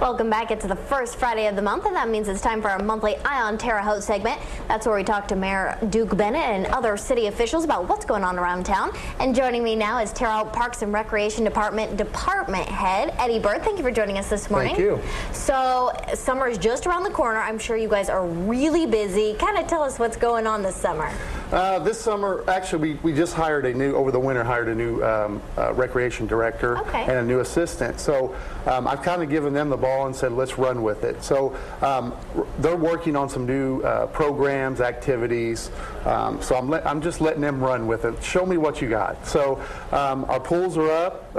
Welcome back. It's the first Friday of the month, and that means it's time for our monthly Eye on Terre Haute segment. That's where we talk to Mayor Duke Bennett and other city officials about what's going on around town. And joining me now is Terre Haute Parks and Recreation Department Head Eddie Bird. Thank you for joining us this morning. Thank you. So summer is just around the corner. I'm sure you guys are really busy. Kind of tell us what's going on this summer. This summer, actually, we just hired over the winter, hired a new recreation director and a new assistant. So I've kind of given them the ball and said, let's run with it. So they're working on some new programs, activities. So I'm just letting them run with it. Show me what you got. So our pools are up.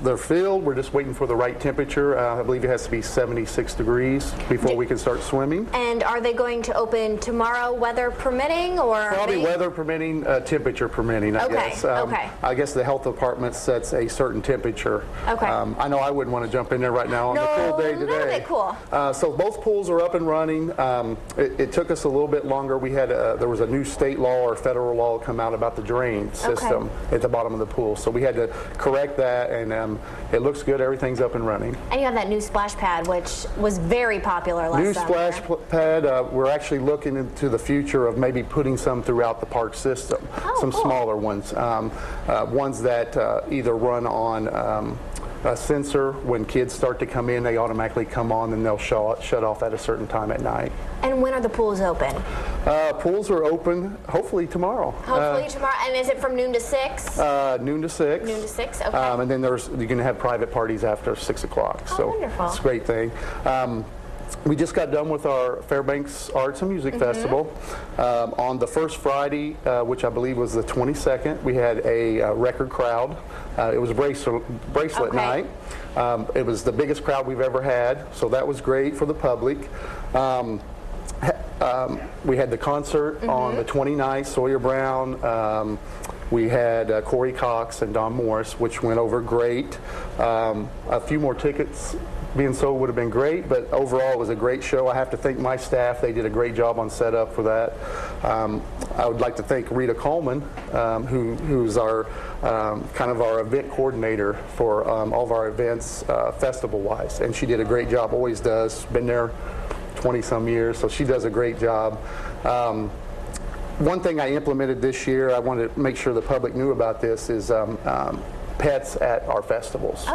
They're filled. We're just waiting for the right temperature. I believe it has to be 76 degrees before we can start swimming. And are they going to open tomorrow, weather permitting, or? Probably weather permitting, temperature permitting, I guess. I guess the health department sets a certain temperature. I know I wouldn't want to jump in there right now on the cool day today. Cool. So both pools are up and running. It took us a little bit longer. We had there was a new state law or federal law come out about the drain system at the bottom of the pool. So we had to correct that, and it looks good. Everything's up and running. And you have that new splash pad, which was very popular last summer. New splash pad. We're actually looking into the future of maybe putting some throughout the park system. Some smaller ones. Ones that either run on a sensor. When kids start to come in, they automatically come on and they'll shut off at a certain time at night. And when are the pools open? Pools are open hopefully tomorrow. Hopefully tomorrow. And is it from noon to 6? Noon to 6. Noon to 6, okay. And then you can have private parties after 6 o'clock. Oh, so wonderful. It's a great thing. We just got done with our Fairbanks Arts and Music Festival. On the first Friday, which I believe was the 22nd, we had a record crowd. It was bracelet night. It was the biggest crowd we've ever had, so that was great for the public. We had the concert on the 29th, Sawyer Brown. We had Corey Cox and Don Morris, which went over great. A few more tickets being sold would have been great, but overall it was a great show. I have to thank my staff. They did a great job on setup for that. I would like to thank Rita Coleman, who's our kind of our event coordinator for all of our events festival-wise, and she did a great job, always does. Been there 20-some years, so she does a great job. One thing I implemented this year, I wanted to make sure the public knew about this, is pets at our festivals.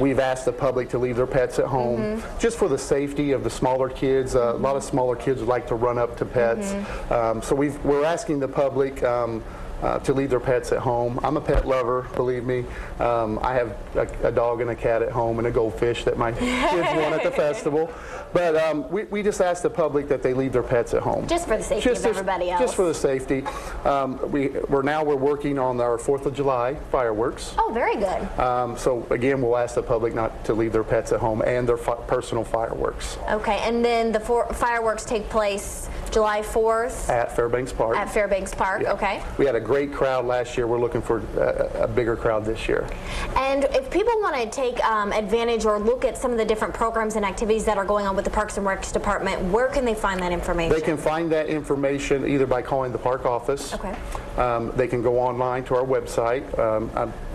We've asked the public to leave their pets at home just for the safety of the smaller kids. A lot of smaller kids would like to run up to pets. So we're asking the public to leave their pets at home. I'm a pet lover, believe me. I have a dog and a cat at home and a goldfish that my kids want at the festival. But we just ask the public that they leave their pets at home. Just for the safety of everybody else. Just for the safety. We're working on our 4th of July fireworks. Oh, very good. So again, we'll ask the public not to leave their pets at home and their personal fireworks. Okay, and then the fireworks take place July 4th? At Fairbanks Park. At Fairbanks Park, okay. We had a great crowd last year. We're looking for a bigger crowd this year. And if people want to take advantage or look at some of the different programs and activities that are going on with the Parks and Recs Department, where can they find that information? They can find that information either by calling the park office. They can go online to our website.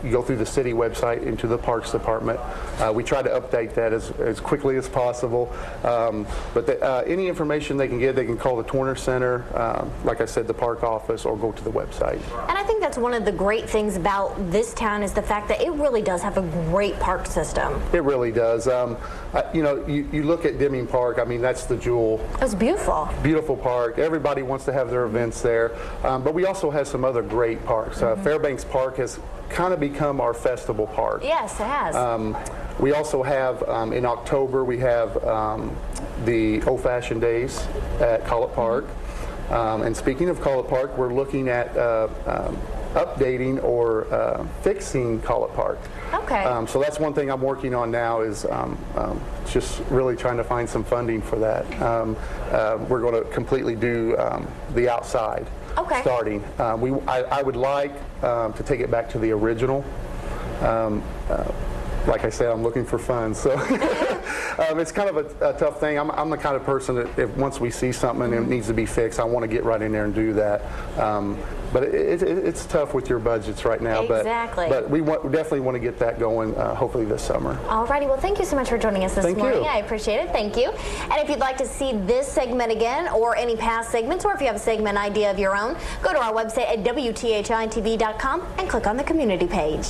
You go through the city website into the Parks Department. We try to update that as quickly as possible. But any information they can get, they can call the Torner Center, like I said, the park office, or go to the website. And I think that's one of the great things about this town is the fact that it really does have a great park system. It really does. You know, you look at Deming Park, I mean, that's the jewel. It's beautiful. Beautiful park. Everybody wants to have their events there. But we also have some other great parks. Fairbanks Park has kind of become our festival park. Yes, it has. We also have, in October, we have the Old-Fashioned Days at Collett Park. And speaking of Collett Park, we're looking at updating or fixing Collett Park. So that's one thing I'm working on now, is just really trying to find some funding for that. We're going to completely do the outside. Starting. I would like to take it back to the original. Like I said, I'm looking for funds, so It's kind of a tough thing. I'm the kind of person that if once we see something and it needs to be fixed, I want to get right in there and do that. But it's tough with your budgets right now. Exactly. But we definitely want to get that going hopefully this summer. Alrighty, well thank you so much for joining us this morning. Thank you. I appreciate it. Thank you. And if you'd like to see this segment again or any past segments, or if you have a segment idea of your own, go to our website at WTHI-TV.com and click on the community page.